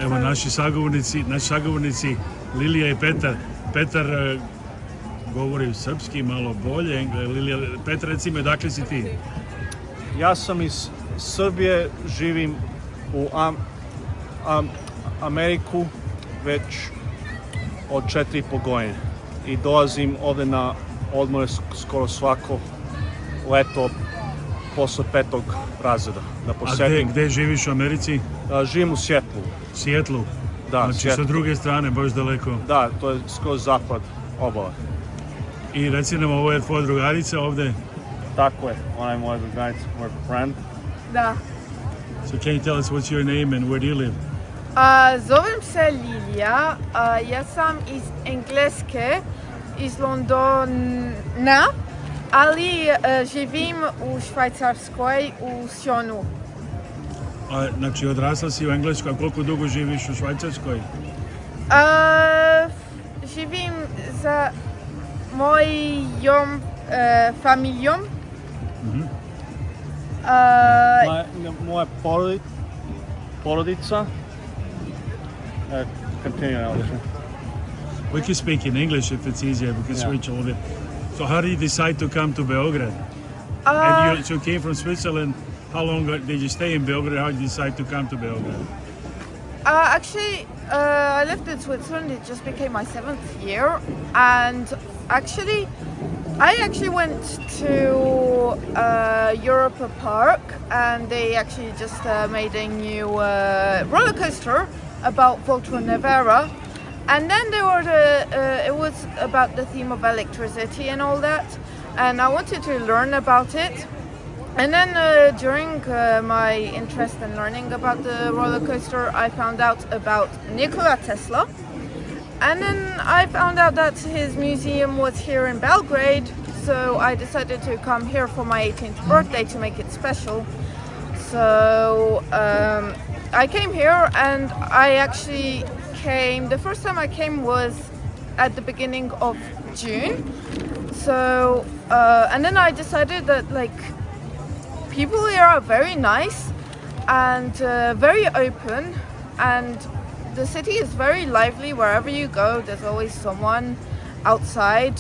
Evo, naši sagovornici Lilija i Petar. Petar govori srpski malo bolje. Petar, reci me, dakle si ti? Ja sam iz Srbije, živim u Ameriku već od 4,5 godine i dolazim ovde na odmore skoro svako leto posle 5. razreda. A gde živiš u Americi? Živim u Sjetlu. Sjetlu? Da, znači Sjetlu. sa druge strane, baš daleko. Da, to je skroz zapad obale. I reci nam, ovo je tvoja drugarica ovde? Tako je, ona je moja drugarica, moj friend. Da. So can you tell us what's your name and where do you live? Zovem se Lilija, ja sam iz Engleske, iz Londona, ali živim u Švajcarskoj, u Sjonu. Znači, odrasla si u Engleskoj, a koliko dugo živiš u Švajcarskoj? Živim za mojom familijom. Moja porodica. Continue now. We can speak in English if it's easier. We can switch a little bit. So how did you decide to come to Belgrade? And you came from Switzerland. How long did you stay in Belgrade? How did you decide to come to Belgrade? Actually, I lived in Switzerland. It just became my 7th year, and I actually went to Europa Park, and they actually just made a new roller coaster about Volta Nevera, and then it was about the theme of electricity and all that, and I wanted to learn about it. And then during my interest in learning about the roller coaster, I found out about Nikola Tesla. And then I found out that his museum was here in Belgrade, so I decided to come here for my 18th birthday to make it special. So I came here, and I actually came, the first time I came was at the beginning of June. So, and then I decided that people here are very nice and very open, and the city is very lively. Wherever you go, there's always someone outside,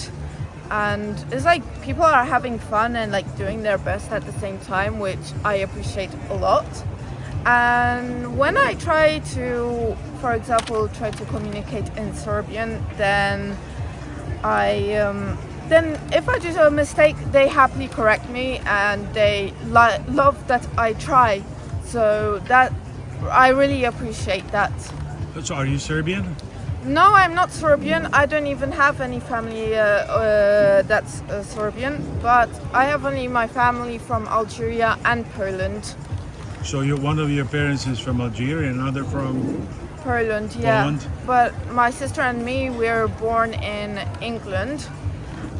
and it's like people are having fun and doing their best at the same time, which I appreciate a lot. And when I try to, for example, to communicate in Serbian, then if I do a mistake, they happily correct me, and they love that I try. So that I really appreciate that. So are you Serbian? No, I'm not Serbian. I don't even have any family that's Serbian, but I have only my family from Algeria and Poland. So one of your parents is from Algeria and another from Poland, yeah. Poland? But my sister and me, we were born in England.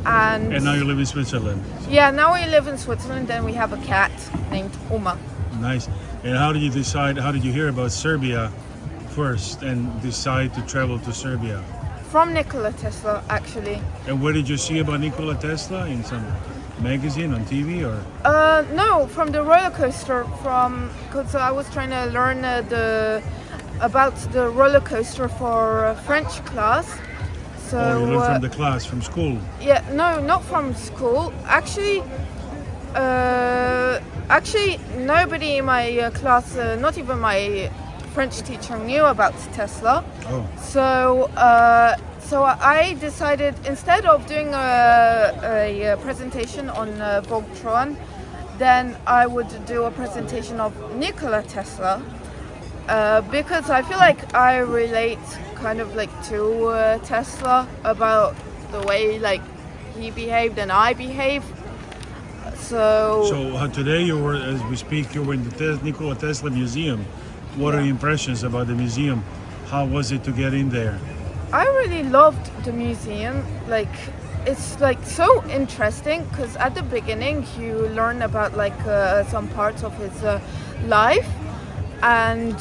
And now you live in Switzerland? Yeah, now we live in Switzerland, and we have a cat named Uma. Nice. And how did you hear about Serbia first and decide to travel to Serbia? From Nikola Tesla, actually. And where did you see about Nikola Tesla? In some magazine, on TV, or? No, from the roller coaster. Because I was trying to learn about the roller coaster for a French class. So, you learned from the class, from school? Yeah, no, not from school. Actually, nobody in my class, not even my French teacher, knew about Tesla. Oh. So I decided, instead of doing a presentation on Voltron, then I would do a presentation of Nikola Tesla, because I feel like I relate kind of to Tesla about the way he behaved and I behave. So today as we speak, you were in the Nikola Tesla Museum. What are your impressions about the museum? How was it to get in there? I really loved the museum. It's so interesting, because at the beginning you learn about some parts of his life, and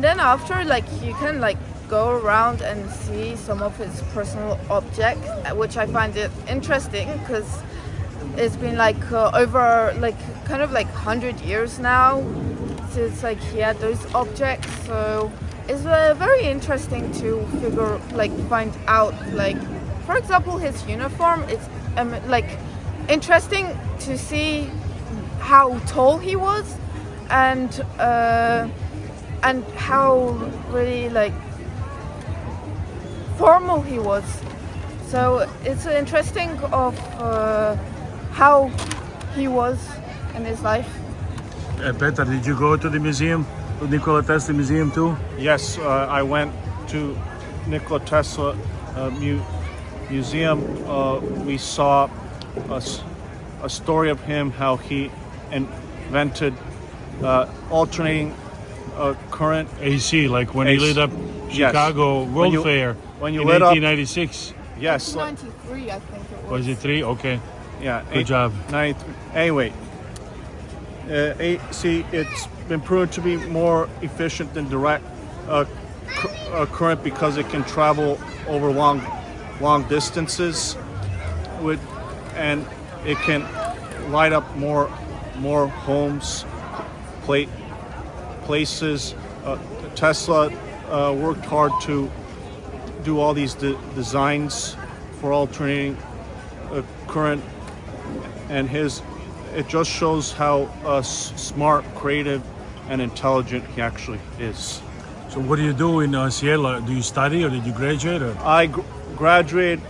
then after you can go around and see some of his personal objects, which I find it interesting, because it's been over 100 years now since like he had those objects. So it's very interesting to find out, like, for example, his uniform. It's like interesting to see how tall he was, and how really like formal he was. So it's interesting of how he was in his life. Petar, did you go to the museum, to Nikola Tesla Museum too? Yes, I went to Nikola Tesla museum. We saw a story of him, how he invented alternating current. AC, like when he lit up Yes. Chicago World Fair when you in lit up- 1896. Yes, 93, I think it was. Was it 3? Okay. yeah. Good job. 93. Anyway, AC, it's been proven to be more efficient than direct current because it can travel over long distances, and it can light up more homes, places. Tesla worked hard to do all these designs for alternating current, and it just shows how smart, creative, and intelligent he actually is. So what do you do in Seattle? Do you study or did you graduate? Or? I graduated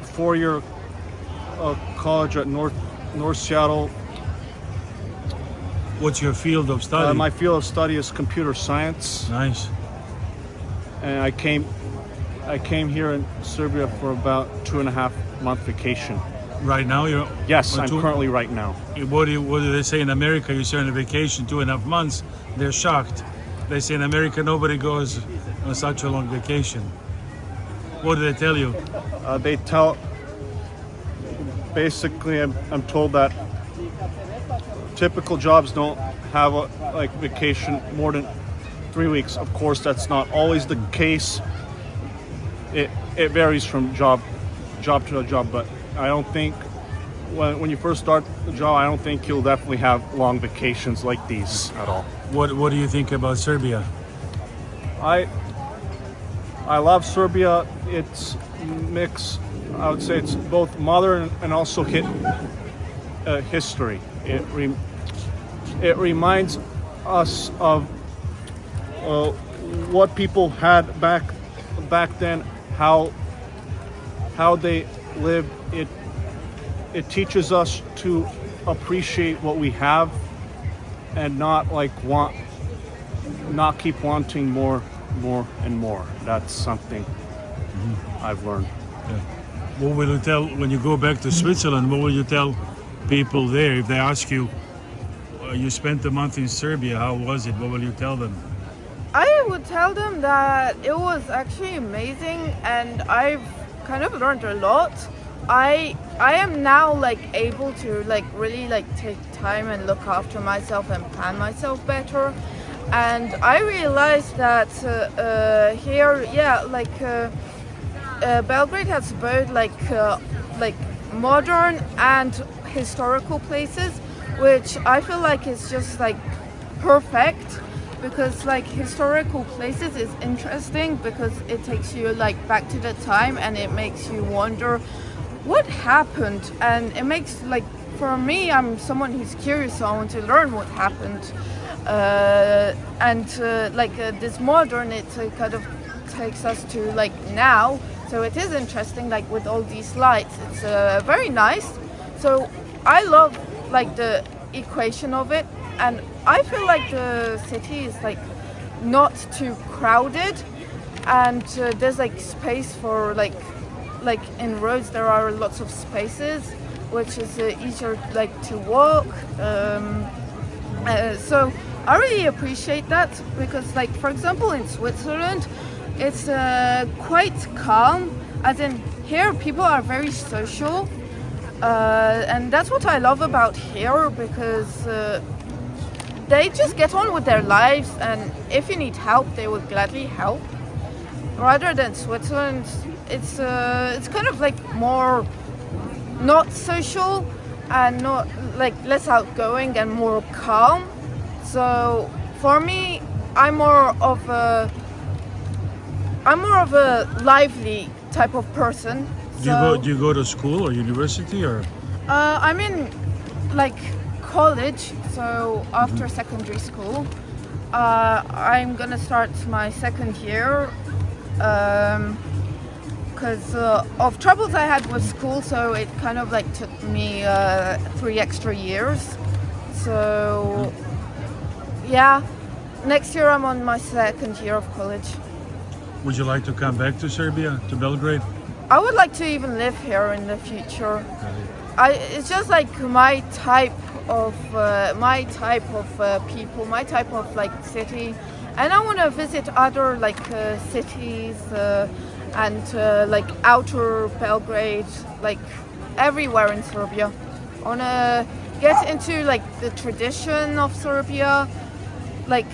4-year college at North Seattle. What's your field of study? My field of study is computer science, Nice. and I came here in Serbia for about 2.5 month vacation. Right now you're... Yes, on I'm two- currently right now. What do they say in America? You say on a vacation 2.5 months, they're shocked. They say in America nobody goes on such a long vacation. What do they tell you? They tell, basically, I'm told that typical jobs don't have a vacation more than 3 weeks. Of course, that's not always the case. It varies from job to job, but I don't think when you first start the job, I don't think you'll definitely have long vacations like these at all. What do you think about Serbia? I love Serbia. It's mix. I would say it's both modern and also history. It reminds us of what people had back then, how they lived. It teaches us to appreciate what we have and not keep wanting more and more. That's something I've learned. Yeah. What will you tell when you go back to Switzerland? What will you tell people there if they ask you, you spent a month in Serbia, how was it? What will you tell them? I would tell them that it was actually amazing, and I've kind of learned a lot. I am now able to really take time and look after myself and plan myself better. And I realized that here, Belgrade has both modern and historical places, which I feel like is just perfect, because historical places is interesting because it takes you back to the time, and it makes you wonder what happened, and it makes for me, I'm someone who's curious, so I want to learn what happened. This modern, it kind of takes us to now, so it is interesting with all these lights. It's very nice. So I love the equation of it, and I feel the city is not too crowded, and there's space for in roads there are lots of spaces, which is easier to walk. So I really appreciate that, because for example in Switzerland it's quite calm, as in here people are very social, and that's what I love about here, because they just get on with their lives, and if you need help they will gladly help, rather than Switzerland. It's kind of more not social and not less outgoing and more calm. So for me, I'm more of a lively type of person. Do you go to school or university or? I'm in like college, so after secondary school, I'm gonna start my second year because of troubles I had with school, so it kind of like took me 3 extra years. So yeah, next year I'm on my second year of college. Would you like to come back to Serbia, to Belgrade? I would like to even live here in the future. It's just like my type of people, my type of like city, and I want to visit other like cities and like outer Belgrade, like everywhere in Serbia. I want to get into like the tradition of Serbia, like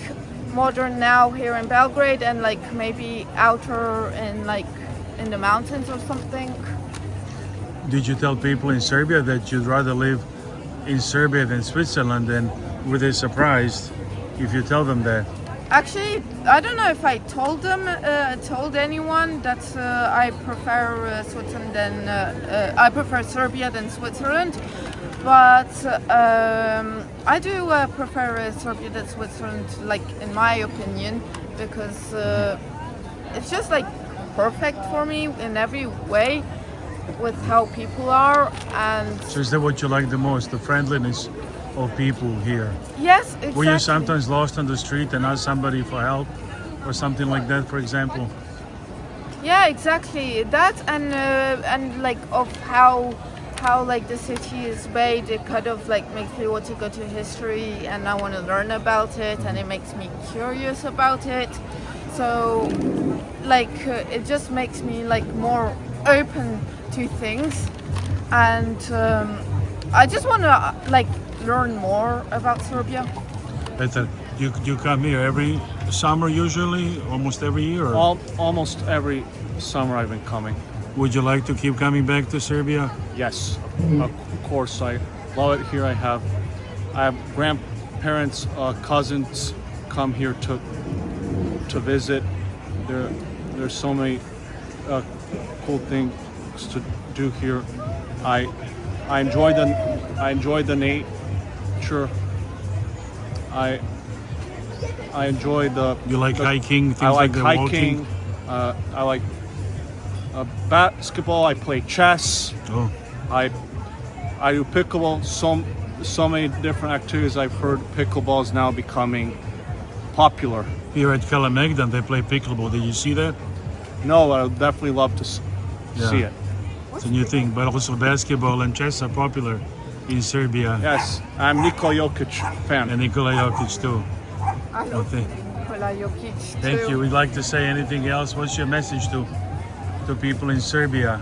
modern now here in Belgrade, and like maybe outer and like in the mountains or something. Did you tell people in Serbia that you'd rather live in Serbia than Switzerland, and were they surprised if you tell them that? Actually, I don't know if I told anyone that I prefer Switzerland than I prefer Serbia than Switzerland, but I do prefer Serbia than Switzerland, like in my opinion, because it's just like perfect for me in every way with how people are. And So is that what you like the most, the friendliness of people here? yes, exactly. Were you sometimes lost on the street and asked somebody for help or something like that, for example? Yeah, exactly that, and like of how like the city is made. It kind of like makes me want to go to history, and I want to learn about it, and it makes me curious about it. So like it just makes me like more open to things, and I just want to like learn more about Serbia. Petar, you come here every summer usually, almost every year? Or? Almost every summer I've been coming. Would you like to keep coming back to Serbia? Yes, of course. I love it here. I have grandparents, cousins come here to visit. There's so many cool things to do here. I enjoy the nature. I enjoy the. You like hiking? Things I like the hiking. walking? I like basketball. I play chess. Oh, I do pickleball. So many different activities. I've heard pickleball is now becoming popular. here at Kalemegdan they play pickleball. Did you see that? No, I would definitely love to see it. It's a new thing, but also basketball and chess are popular in Serbia. Yes, I'm Nikola Jokic fan. And Nikola Jokic too. I love Okay. Nikola Jokic too. Thank you. We'd like to say anything else? What's your message to people in Serbia?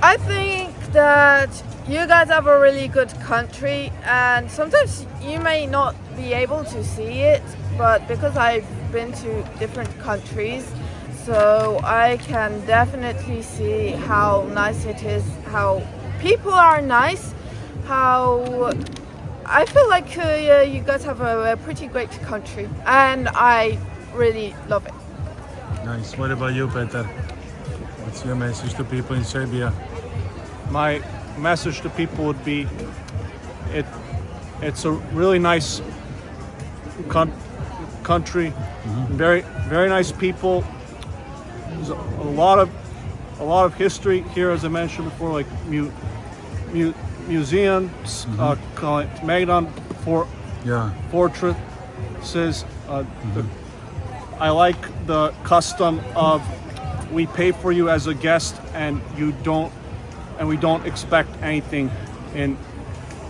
I think that you guys have a really good country, and sometimes you may not be able to see it, but because I've been to different countries, so I can definitely see how nice it is, how people are nice, how I feel like you guys have a pretty great country, and I really love it. Nice. What about you, Petar? What's your message to people in Serbia? My message to people would be, it's a really nice country, very very nice people. There's a lot of history here, as I mentioned before, like museums, Magdan fortresses. I like the custom of we pay for you as a guest, and we don't expect anything in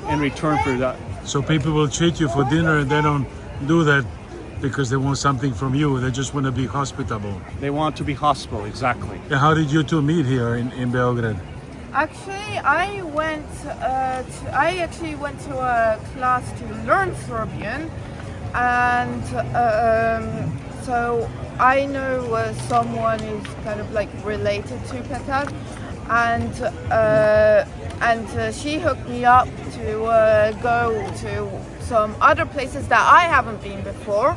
return for that. So people will treat you for dinner and they don't do that because they want something from you. They just want to be hospitable. They want to be hospitable, exactly. Yeah, how did you two meet here in Belgrade? Actually, I actually went to a class to learn Serbian, and so I know someone who's kind of like related to Petar, and she hooked me up to go to some other places that I haven't been before.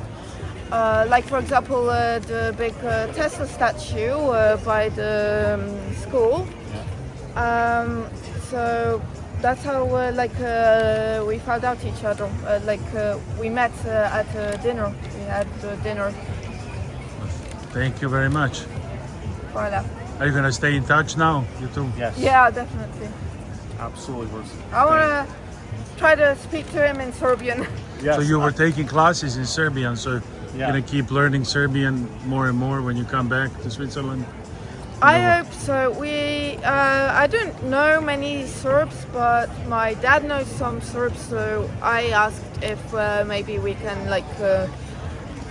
Like for example, the big Tesla statue by the school. So that's how we found out each other. We met at dinner. We had dinner. Thank you very much. Voilà. Are you gonna stay in touch now? You too? Yes. Yeah, definitely. Absolutely. I want to try to speak to him in Serbian. Yes. So you were taking classes in Serbian, so Yeah. you're gonna keep learning Serbian more and more when you come back to Switzerland? I hope so. I don't know many Serbs, but my dad knows some Serbs, so I asked if maybe we can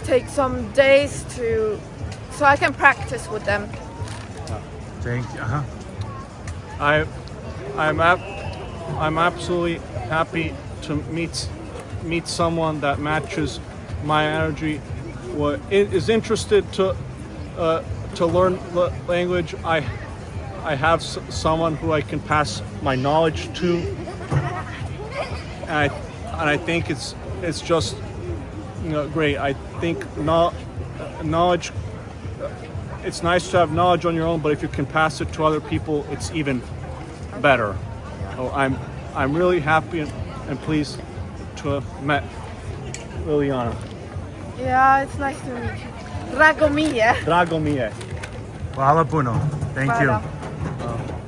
take some days so I can practice with them. Thank you. I'm absolutely happy to meet someone that matches my energy. Is interested to learn the language. I have someone who I can pass my knowledge to, and I think it's just great. I think knowledge. It's nice to have knowledge on your own, but if you can pass it to other people, it's even better. So I'm really happy and pleased to have met Lilijana. Yeah, it's nice to meet you. Drago mi je. Drago mi je. Hvala puno. Thank you. Hvala.